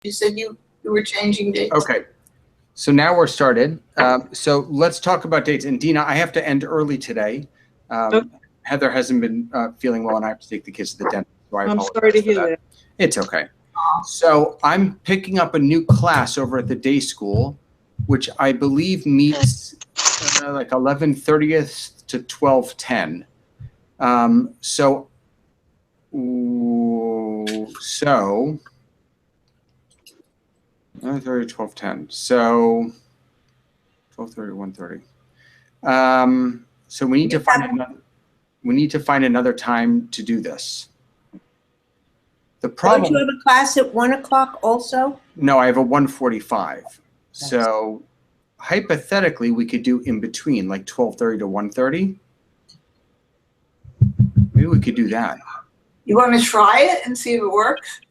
You said you were changing dates. Okay. So now we're started. So let's talk about dates. And Dina, I have to end early today. Okay. Heather hasn't been feeling well, and I have to take the kids to the dentist. So I I'm apologize sorry to for hear that. It's okay. So I'm picking up a new class over at the day school, which I believe meets like 11:30 to 12:10. So 11:30 to 12:10. So 12:30 1:30. So we need to find another time to do this. The problem. Don't you have a class at 1 o'clock also? No, I have a 1:45. So hypothetically, we could do in between, like 12:30 to 1:30. Maybe we could do that. You want to try it and see if it works?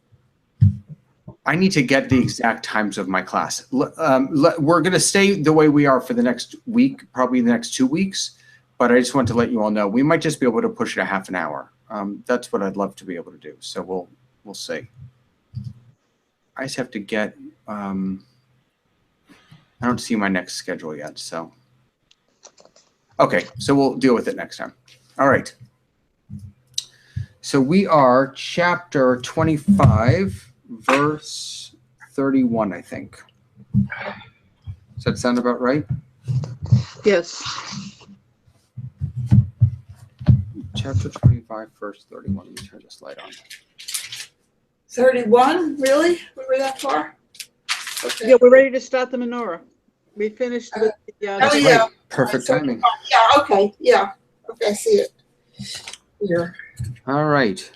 I need to get the exact times of my class. We're going to stay the way we are for the next week, probably the next 2 weeks. But I just want to let you all know, we might just be able to push it a half an hour. That's what I'd love to be able to do. So we'll see. I just have to get, I don't see my next schedule yet. So, okay. So we'll deal with it next time. All right. So we are chapter 25, verse 31, I think. Does that sound about right? Yes. Chapter 25, verse 31. Let me turn this light on. 31? Really? We were that far? Okay. Yeah, we're ready to start the menorah. We finished with the, Oh, yeah. Right. Perfect timing. Yeah, okay. Yeah. Okay, I see it. Here. All right.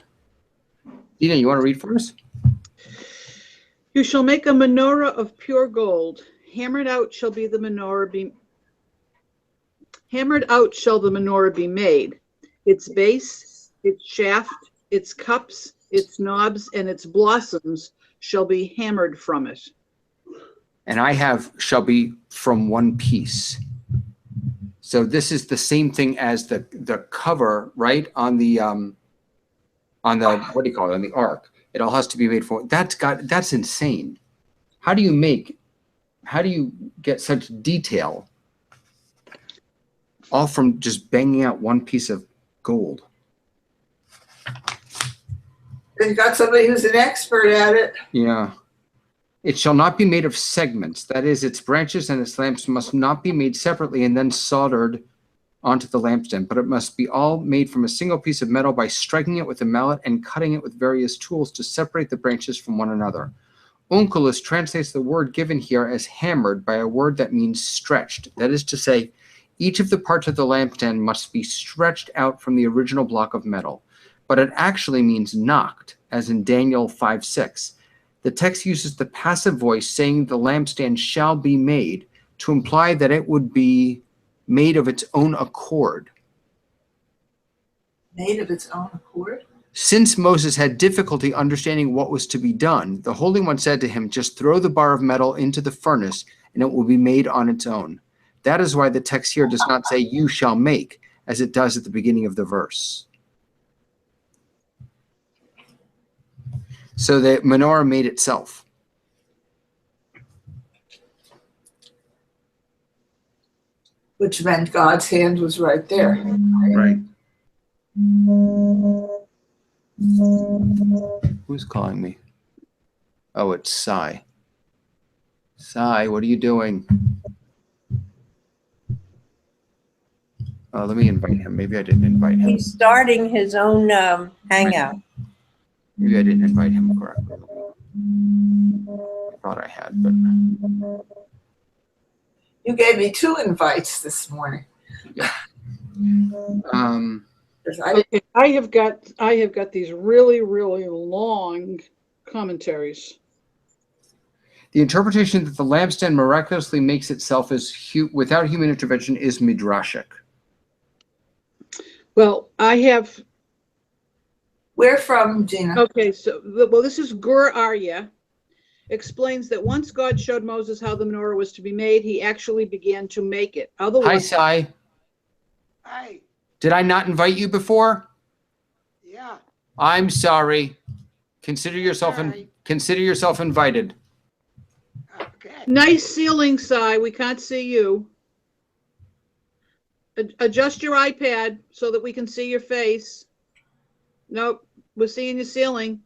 Dina, you want to read for us? You shall make a menorah of pure gold. Hammered out shall the menorah be made. Its base, its shaft, its cups, its knobs, and its blossoms shall be hammered from it. And I have shall be from one piece. So this is the same thing as the cover, right? On the what do you call it? On the ark. It all has to be made for that's insane. How do you get such detail all from just banging out one piece of gold? You got somebody who's an expert at it. Yeah. It shall not be made of segments. That is, its branches and its lamps must not be made separately and then soldered onto the lampstand, but it must be all made from a single piece of metal by striking it with a mallet and cutting it with various tools to separate the branches from one another. Onkelos translates the word given here as hammered by a word that means stretched. That is to say, each of the parts of the lampstand must be stretched out from the original block of metal. But it actually means knocked, as in Daniel 5:6. The text uses the passive voice saying the lampstand shall be made to imply that it would be made of its own accord. Made of its own accord? Since Moses had difficulty understanding what was to be done, the Holy One said to him, just throw the bar of metal into the furnace and it will be made on its own. That is why the text here does not say you shall make, as it does at the beginning of the verse. So the menorah made itself. Which meant God's hand was right there. Right. Who's calling me? Oh, it's Sai. Sai, what are you doing? Let me invite him. Maybe I didn't invite him. He's starting his own hangout. Maybe I didn't invite him correctly. I thought I had, but You gave me 2 invites this morning. yeah. I have got these really, really long commentaries. The interpretation that the lampstand miraculously makes itself without human intervention is midrashic. Well, I have. Where from, Gina? Okay, so this is Gur Arya. Explains that once God showed Moses how the menorah was to be made, he actually began to make it. Otherwise, Hi, Sai. Hi. Did I not invite you before? Yeah. I'm sorry. Consider yourself All right. consider yourself invited. Nice ceiling, Si. We can't see you. Adjust your iPad so that we can see your face. Nope, we're seeing your ceiling.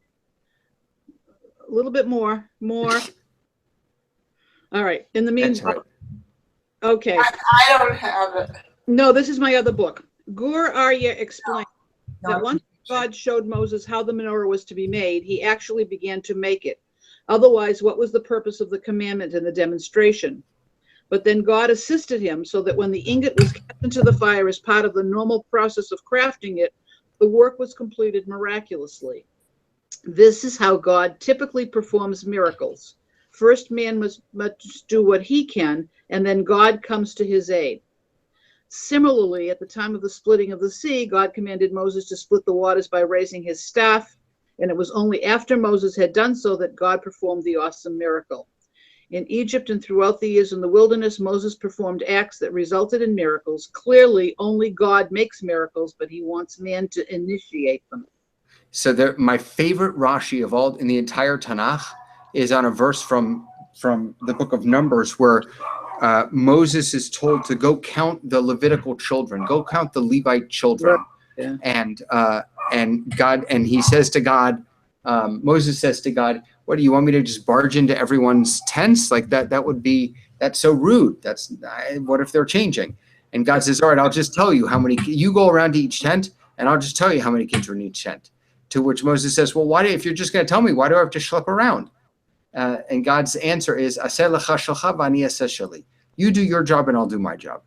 A little bit more. All right. In the That's meantime, right. okay. I don't have it. No, this is my other book. Gur Arya explains that once God showed Moses how the menorah was to be made, he actually began to make it. Otherwise, what was the purpose of the commandment and the demonstration? But then God assisted him so that when the ingot was cast into the fire as part of the normal process of crafting it, the work was completed miraculously. This is how God typically performs miracles. First, man must do what he can, and then God comes to his aid. Similarly, at the time of the splitting of the sea, God commanded Moses to split the waters by raising his staff, and it was only after Moses had done so that God performed the awesome miracle. In Egypt and throughout the years in the wilderness, Moses performed acts that resulted in miracles. Clearly, only God makes miracles, but he wants man to initiate them. So my favorite Rashi of all in the entire Tanakh is on a verse from the book of Numbers where Moses is told to go count the Levitical children, go count the Levite children, Yeah. and he says to God, Moses says to God, "What do you want me to just barge into everyone's tents like that? That's so rude. What if they're changing?" And God says, "All right, I'll just tell you how many. You go around to each tent, and I'll just tell you how many kids are in each tent." To which Moses says, "Well, if you're just going to tell me, why do I have to schlep around?" And God's answer is, "You do your job and I'll do my job."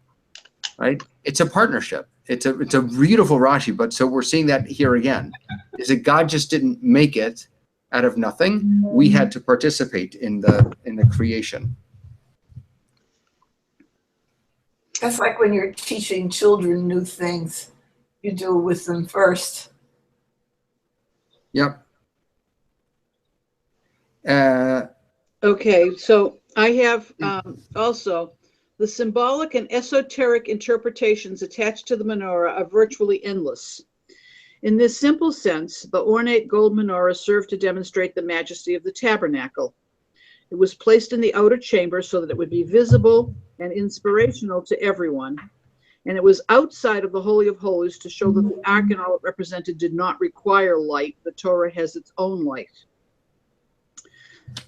Right? It's a partnership. It's a beautiful Rashi, but so we're seeing that here again. Is that God just didn't make it out of nothing. We had to participate in the creation. That's like when you're teaching children new things. You do it with them first. Yep. Okay, so I have also the symbolic and esoteric interpretations attached to the menorah are virtually endless. In this simple sense, the ornate gold menorah served to demonstrate the majesty of the tabernacle. It was placed in the outer chamber so that it would be visible and inspirational to everyone. And it was outside of the Holy of Holies to show that the ark and all it represented did not require light. The Torah has its own light.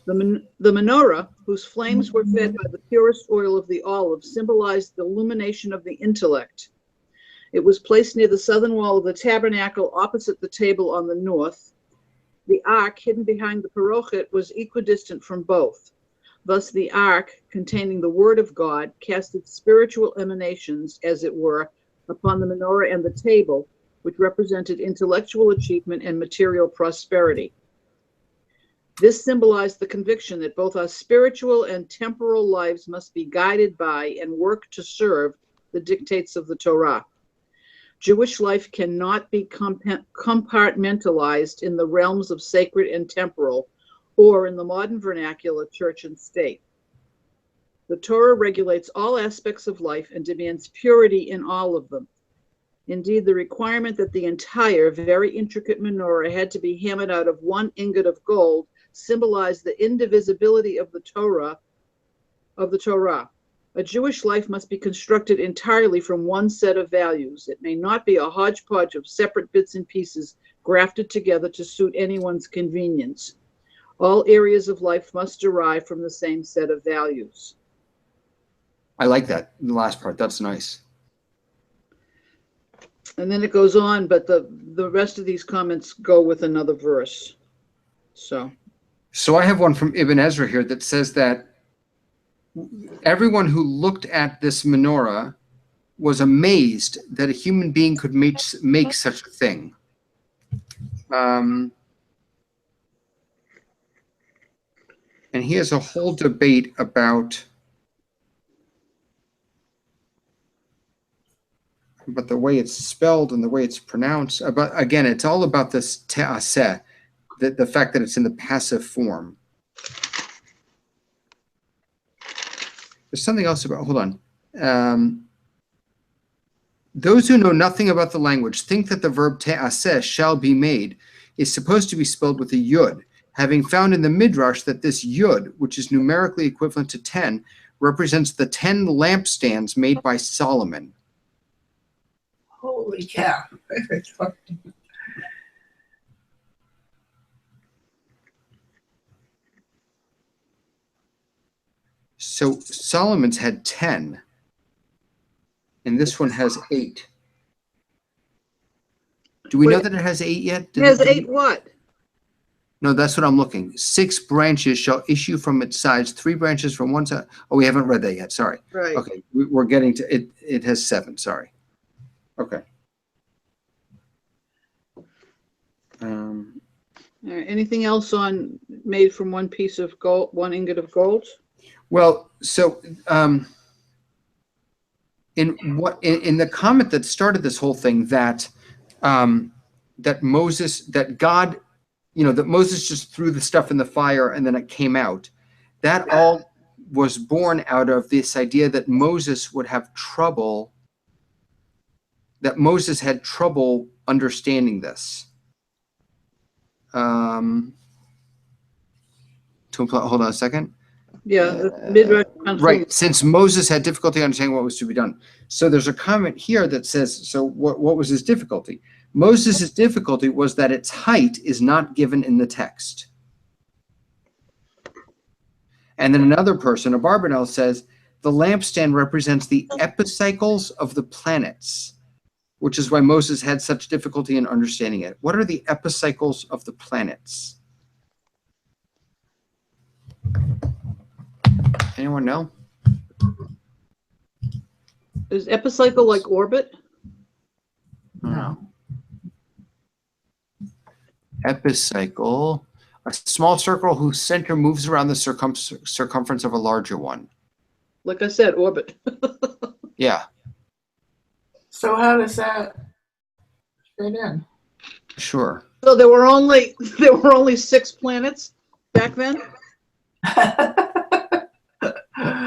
The menorah, whose flames were fed by the purest oil of the olive, symbolized the illumination of the intellect. It was placed near the southern wall of the tabernacle, opposite the table on the north. The ark, hidden behind the parochet, was equidistant from both. Thus, the ark, containing the word of God, cast its spiritual emanations, as it were, upon the menorah and the table, which represented intellectual achievement and material prosperity. This symbolized the conviction that both our spiritual and temporal lives must be guided by and work to serve the dictates of the Torah. Jewish life cannot be compartmentalized in the realms of sacred and temporal, or in the modern vernacular, church and state. The Torah regulates all aspects of life and demands purity in all of them. Indeed, the requirement that the entire, very intricate menorah had to be hammered out of one ingot of gold symbolized the indivisibility of the Torah. A Jewish life must be constructed entirely from one set of values. It may not be a hodgepodge of separate bits and pieces grafted together to suit anyone's convenience. All areas of life must derive from the same set of values. I like that, the last part. That's nice. And then it goes on, but the rest of these comments go with another verse. So I have one from Ibn Ezra here that says that everyone who looked at this menorah was amazed that a human being could make such a thing. And he has a whole debate about the way it's spelled and the way it's pronounced. But again, it's all about this te'aseh, the fact that it's in the passive form. There's something else about, hold on. Those who know nothing about the language think that the verb te'aseh, shall be made, is supposed to be spelled with a yud, having found in the Midrash that this yud, which is numerically equivalent to 10, represents the 10 lampstands made by Solomon. Holy cow. So Solomon's had 10, and this one has 8. Do we know that it has 8 yet? It has 8 what? No, that's what I'm looking. 6 branches shall issue from its sides, 3 branches from one side. Oh, we haven't read that yet. Sorry. Right. Okay, we're getting to it. It has 7. Sorry. Okay. All right, anything else on made from one piece of gold, 1 ingot of gold? Well, so in the comment that started this whole thing, that that Moses just threw the stuff in the fire and then it came out. That all was born out of this idea that Moses would have trouble. That Moses had trouble understanding this. Hold on a second. Yeah, the Midrash comes from- Right, since Moses had difficulty understanding what was to be done. So there's a comment here that says, so what was his difficulty? Moses' difficulty was that its height is not given in the text. And then another person, a Barbanel, says, the lampstand represents the epicycles of the planets, which is why Moses had such difficulty in understanding it. What are the epicycles of the planets? Anyone know? Is epicycle like orbit? No. Epicycle, a small circle whose center moves around the circumference of a larger one. Like I said, orbit. Yeah, So how does that fit in? sure. So there were only 6 planets back then?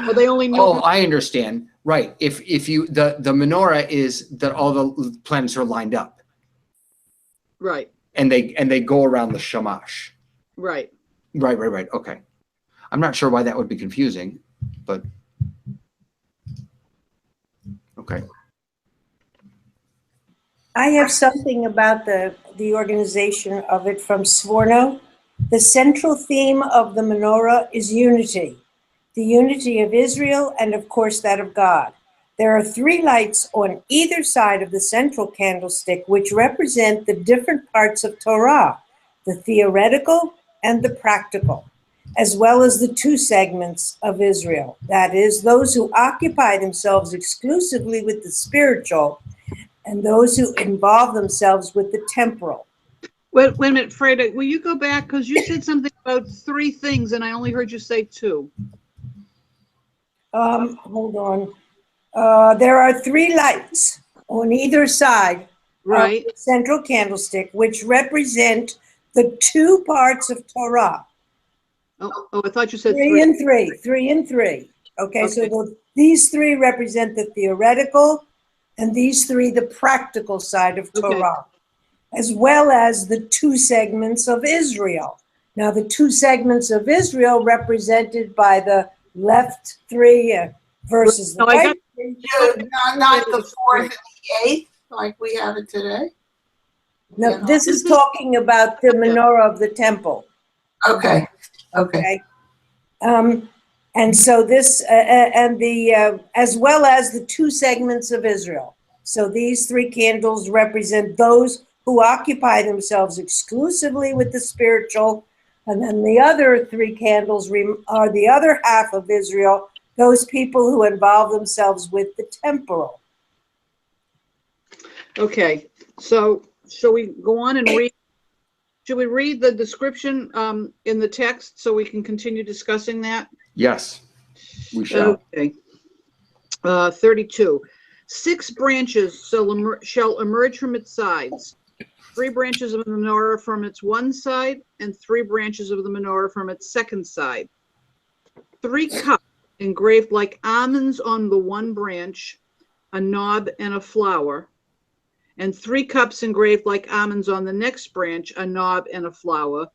Or they only knew? Oh, I understand. Right. If you the menorah is that all the planets are lined up Right, and they go around the shamash. right. Right. Okay. I'm not sure why that would be confusing, but okay. I have something about the organization of it from Sforno. The central theme of the menorah is unity, the unity of Israel and, of course, that of God. There are 3 lights on either side of the central candlestick, which represent the different parts of Torah, the theoretical and the practical, as well as the 2 segments of Israel. That is, those who occupy themselves exclusively with the spiritual and those who involve themselves with the temporal. Wait a minute, Freda, will you go back? Because you said something about 3 things and I only heard you say 2. Hold on. There are 3 lights on either side Right. of the central candlestick, which represent the 2 parts of Torah. Oh, I thought you said 3 3. and 3, 3 and 3. Okay, so Okay. these 3 represent the theoretical, and these 3 the practical side of Okay. Torah, as well as the 2 segments of Israel. Now, the 2 segments of Israel represented by the left 3 versus the No, I right got- 3. Not the 4th and the 8th like we have it today? No, this is talking about the menorah of the temple. Okay. Okay. And so this, as well as the 2 segments of Israel. So these 3 candles represent those who occupy themselves exclusively with the spiritual. And then the other 3 candles are the other half of Israel, those people who involve themselves with the temporal. Okay, so shall we go on and read? Should we read the description in the text so we can continue discussing that? Yes, we shall. Okay. 32. 6 branches shall emerge from its sides. 3 branches of the menorah from its one side, and 3 branches of the menorah from its second side. 3 cups engraved like almonds on the one branch, a knob and a flower, and 3 cups engraved like almonds on the next branch, a knob and a flower,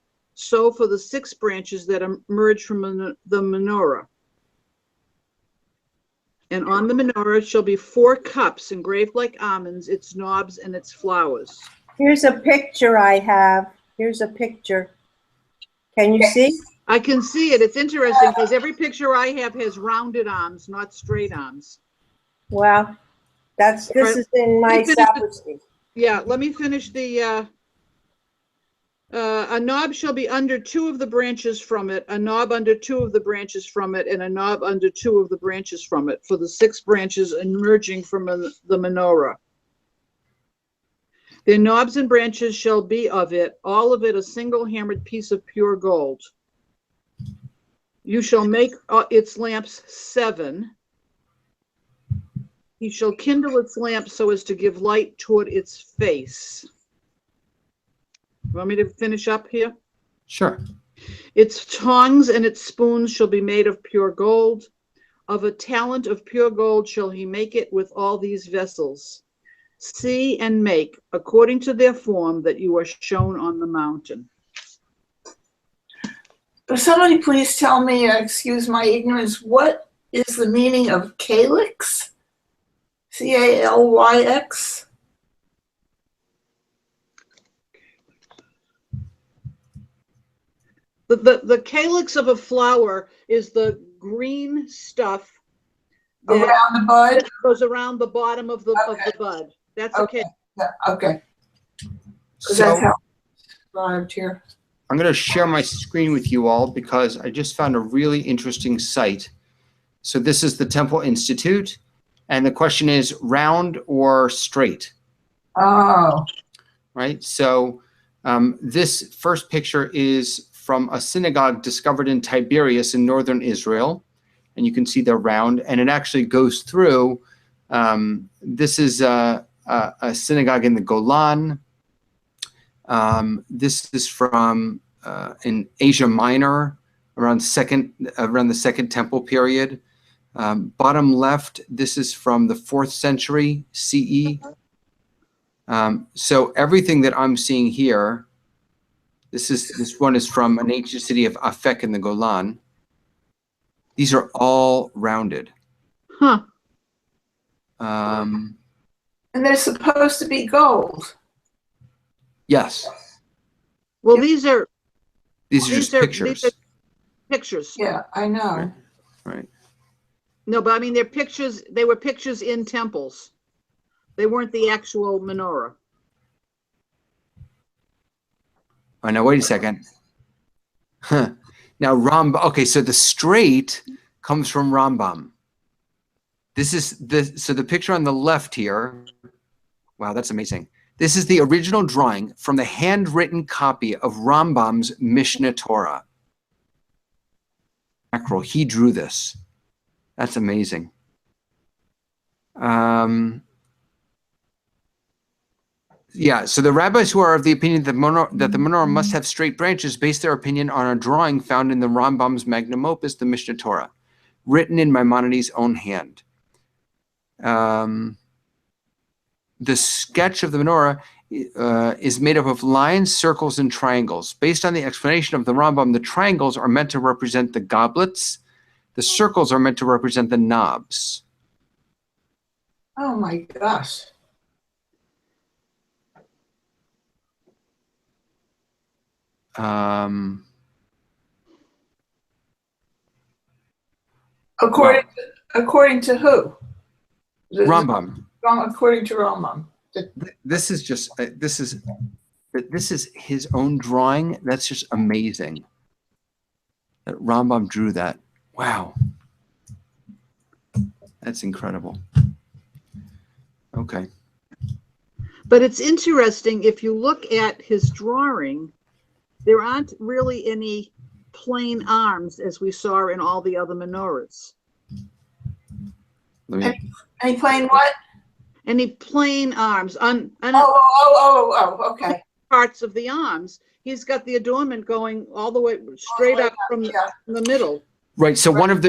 so for the 6 branches that emerge from the menorah. And on the menorah shall be 4 cups engraved like almonds, its knobs and its flowers. Here's a picture I have. Here's a picture. Can you see? I can see it. It's interesting because every picture I have has rounded arms, not straight arms. Well, this is in my sapristi. Yeah, let me finish the, a knob shall be under 2 of the branches from it, a knob under 2 of the branches from it, and a knob under 2 of the branches from it, for the 6 branches emerging from the menorah. Their knobs and branches shall be of it, all of it a single hammered piece of pure gold. You shall make its lamps 7. He shall kindle its lamp so as to give light toward its face. Want me to finish up here? Sure. Its tongs and its spoons shall be made of pure gold. Of a talent of pure gold shall he make it with all these vessels. See and make according to their form that you are shown on the mountain. But somebody please tell me, excuse my ignorance, what is the meaning of calyx? C-A-L-Y-X? The calyx of a flower is the green stuff that Around the bud? goes around the bottom of the bud. That's Okay. Yeah, okay. So So that's how it's arrived here. I'm going to share my screen with you all because I just found a really interesting site. So this is the Temple Institute, and the question is round or straight, Oh, right? So this first picture is from a synagogue discovered in Tiberias in northern Israel, and you can see they're round, and it actually goes through. This is a synagogue in the Golan. This is from in Asia Minor around the Second Temple period. Bottom left, this is from the 4th century CE. So everything that I'm seeing here, this one is from an ancient city of Afek in the Golan. These are all rounded. Huh. and they're supposed to be gold. Yes, Well, these are just pictures. These are pictures. Yeah, I know. Right. No, but I mean, they're pictures. They were pictures in temples. They weren't the actual menorah. Oh, now wait a second. Huh. Now okay, so the straight comes from Rambam. So the picture on the left here, wow, that's amazing. This is the original drawing from the handwritten copy of Rambam's Mishnah Torah. Mackerel, he drew this. That's amazing. Yeah, so the rabbis who are of the opinion that the menorah must have straight branches base their opinion on a drawing found in the Rambam's magnum opus, the Mishnah Torah, written in Maimonides' own hand. The sketch of the menorah is made up of lines, circles, and triangles. Based on the explanation of the Rambam, the triangles are meant to represent the goblets. The circles are meant to represent the knobs. Oh my gosh. According to who? Rambam. According to Rambam. This is just this is his own drawing. That's just amazing. That Rambam drew that. Wow. That's incredible. Okay. But it's interesting, if you look at his drawing, there aren't really any plain arms as we saw in all the other menorahs. Any plain what? Any plain arms on okay. parts of the arms. He's got the adornment going all the way straight up from the middle. Right. So one of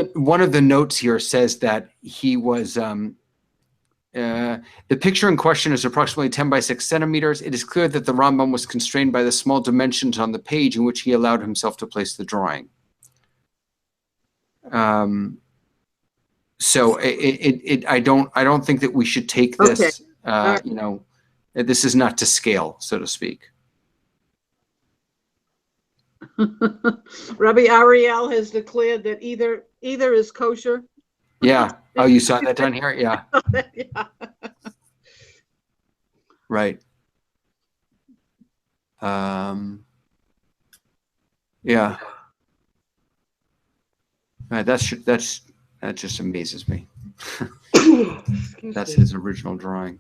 the notes here says that he was The picture in question is approximately 10 by 6 centimeters. It is clear that the Rambam was constrained by the small dimensions on the page in which he allowed himself to place the drawing. So I don't think that we should take this, you know, this is not to scale, so to speak. Rabbi Ariel has declared that either is kosher. Yeah. Oh, you saw that down here? Yeah. Yeah. Right. Yeah. Right, that just amazes me. That's his original drawing.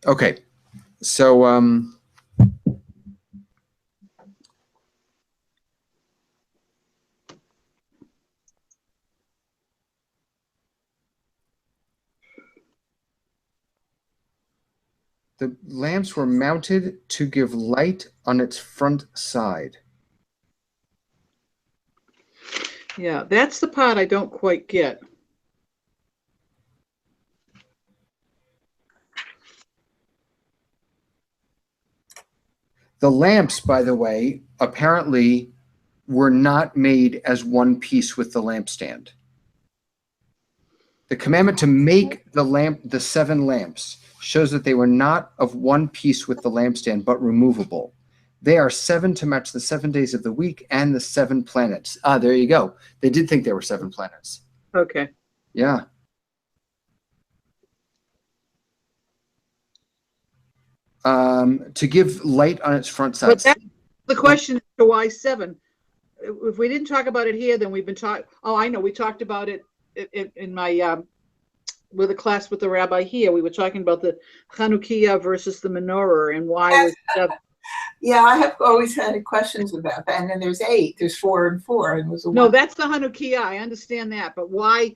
Okay. So the lamps were mounted to give light on its front side. Yeah, that's the part I don't quite get. The lamps, by the way, apparently were not made as one piece with the lampstand. The commandment to make the 7 lamps shows that they were not of one piece with the lampstand, but removable. They are 7 to match the 7 days of the week and the 7 planets. Ah, there you go. They did think there were 7 planets. Okay. Yeah. To give light on its front side. But that's the question is to why 7. If we didn't talk about it here, then we've been talking. Oh, I know. We talked about it in my with a class with the rabbi here. We were talking about the Chanukiah versus the menorah and why was 7. Yeah, I have always had questions about that. And then there's 8. There's 4 and 4, and was a No, 1. that's the Hanukkah. I understand that, but why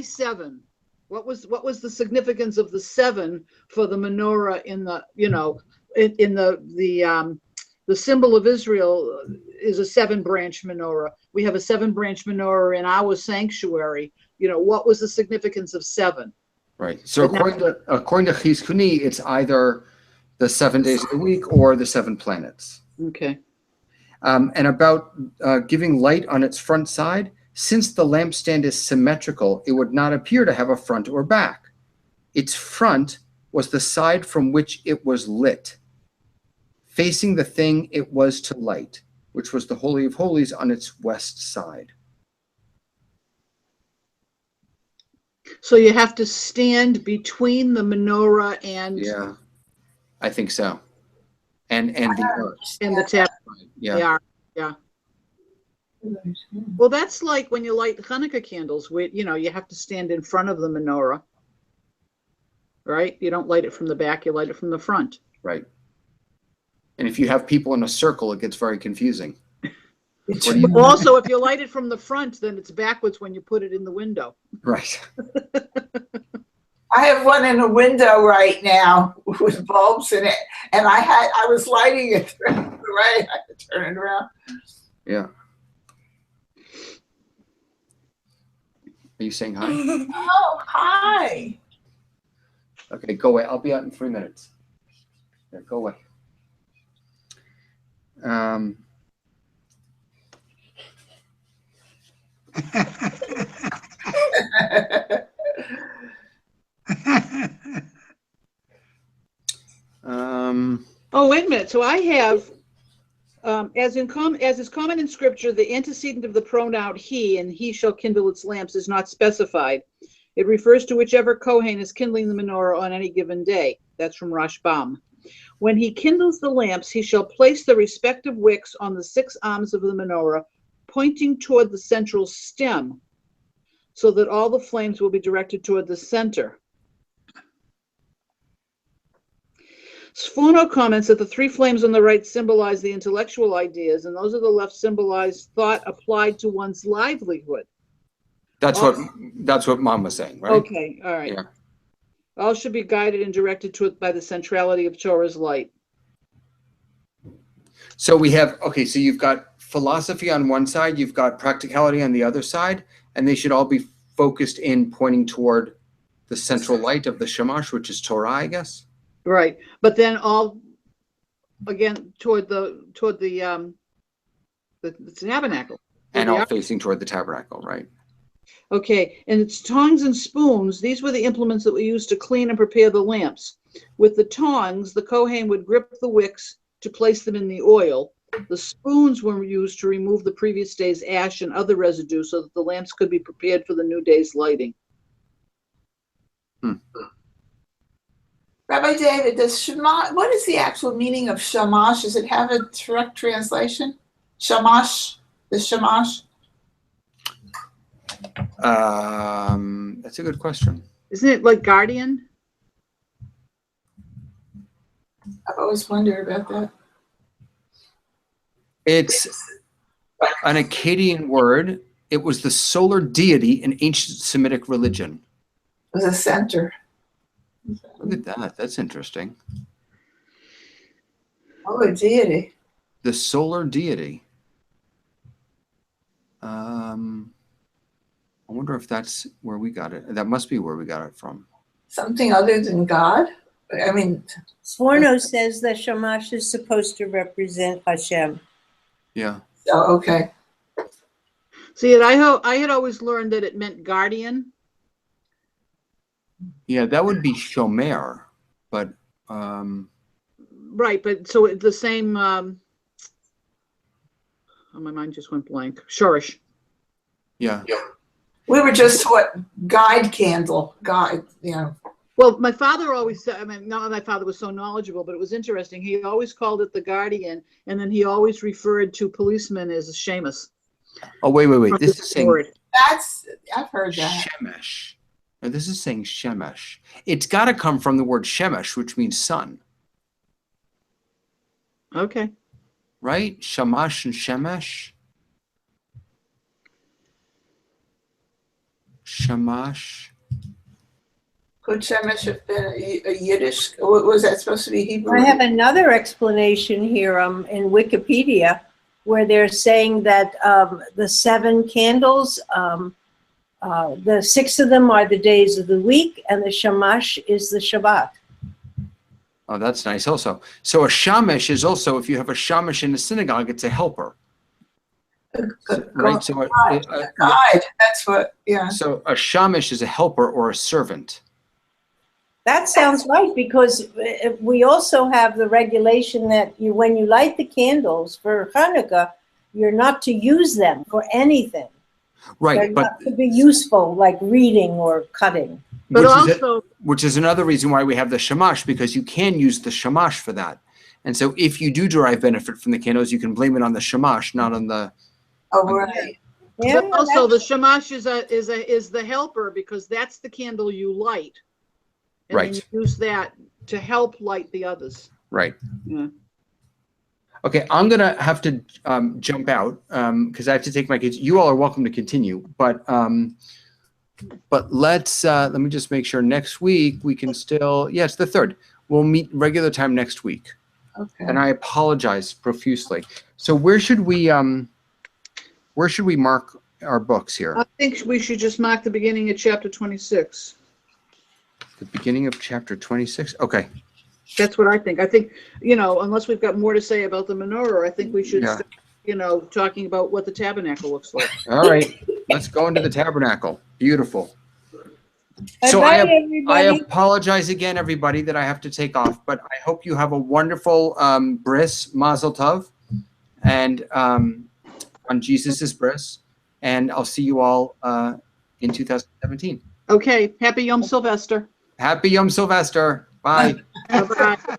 7? What was the significance of the 7 for the menorah in the, you know, in the symbol of Israel is a 7-branch menorah. We have a 7-branch menorah in our sanctuary. You know, what was the significance of 7? Right. So according to Chizkuni, it's either the 7 days of the week or the 7 planets. Okay. And about giving light on its front side, since the lampstand is symmetrical, it would not appear to have a front or back. Its front was the side from which it was lit, facing the thing it was to light, which was the Holy of Holies on its west side. So you have to stand between the menorah and I think so. And the ark. and the tap. Yeah. The ark. Yeah. Well, that's like when you light Hanukkah candles. You know, you have to stand in front of the menorah, right? You don't light it from the back; you light it from the front. Right. And if you have people in a circle, it gets very confusing. Also, if you light it from the front, then it's backwards when you put it in the window. Right. I have one in a window right now with bulbs in it, and I was lighting it the right. I had to turn it around. Yeah. Are you saying hi? Oh, hi. Okay, go away. I'll be out in 3 minutes. Yeah, go away. Oh, wait a minute. So I have, as is common in Scripture, the antecedent of the pronoun he and he shall kindle its lamps is not specified. It refers to whichever Kohen is kindling the menorah on any given day. That's from Rashbam. When he kindles the lamps, he shall place the respective wicks on the 6 arms of the menorah, pointing toward the central stem, so that all the flames will be directed toward the center. Sforno comments that the 3 flames on the right symbolize the intellectual ideas, and those on the left symbolize thought applied to one's livelihood. That's what Mom was saying, right? Okay, all right. Yeah. All should be guided and directed by the centrality of Torah's light. So we have, okay, so you've got philosophy on one side, you've got practicality on the other side, and they should all be focused in, pointing toward the central light of the shamash, which is Torah, I guess. Right, but then all, again, toward the tabernacle. And all facing toward the tabernacle, right? Okay, and it's tongs and spoons. These were the implements that were used to clean and prepare the lamps. With the tongs, the Kohen would grip the wicks to place them in the oil. The spoons were used to remove the previous day's ash and other residue so that the lamps could be prepared for the new day's lighting. Rabbi David, what is the actual meaning of shamash? Does it have a direct translation? Shamash, the shamash? That's a good question. Isn't it like guardian? I've always wondered about that. It's an Akkadian word. It was the solar deity in ancient Semitic religion. It was a center. Look at that. That's interesting. Oh, a deity. The solar deity. I wonder if that's where we got it. That must be where we got it from. Something other than God? I mean, Sforno says that Shamash is supposed to represent Hashem. Yeah. oh, okay. See, I had always learned that it meant guardian. Yeah, that would be Shomer, but Right, but so the same. Oh, my mind just went blank. Shorish. yeah. We were just taught guide candle, guide, Well, my father always said, I mean, not that my father was so knowledgeable, but it was interesting. He always called it the guardian, and then he always referred to policemen as shamus. Oh, wait. This is saying I've heard that. Shemesh. No, this is saying Shemesh. It's got to come from the word Shemesh, which means sun. Okay. Right? Shamash and Shemesh. Shamash. Could Shemesh have been a Yiddish? Was that supposed to be Hebrew? I have another explanation here in Wikipedia where they're saying that the 7 candles, the 6 of them are the days of the week, and the shamash is the Shabbat. Oh, that's nice also. So a shamash is also, if you have a shamash in a synagogue, it's a helper. Right? So guide. That's what, yeah. So a shamash is a helper or a servant. That sounds right, because we also have the regulation that when you light the candles for Hanukkah, you're not to use them for anything. Right, They're but not to be useful, like reading or cutting. But also, which is another reason why we have the shamash, because you can use the shamash for that. And so if you do derive benefit from the candles, you can blame it on the shamash, not on the. Oh, right. Yeah, but also the shamash is the helper, because that's the candle you light. And Right. then you use that to help light the others. Right. Yeah. Okay, I'm gonna have to jump out because I have to take my kids. You all are welcome to continue, but let's let me just make sure next week we can still. Yeah, it's the 3rd. We'll meet regular time next week. Okay. And I apologize profusely. So where should we mark our books here? I think we should just mark the beginning of chapter 26. The beginning of chapter 26. Okay. That's what I think. I think, unless we've got more to say about the menorah, I think we should Yeah. start, talking about what the tabernacle looks like. All right. Let's go into the tabernacle. Beautiful. So Bye-bye, I everybody. apologize again, everybody, that I have to take off, but I hope you have a wonderful bris, mazel tov, and on Jesus's bris, and I'll see you all in 2017. Okay. Happy Yom Sylvester. Happy Yom Sylvester. Bye. Bye-bye.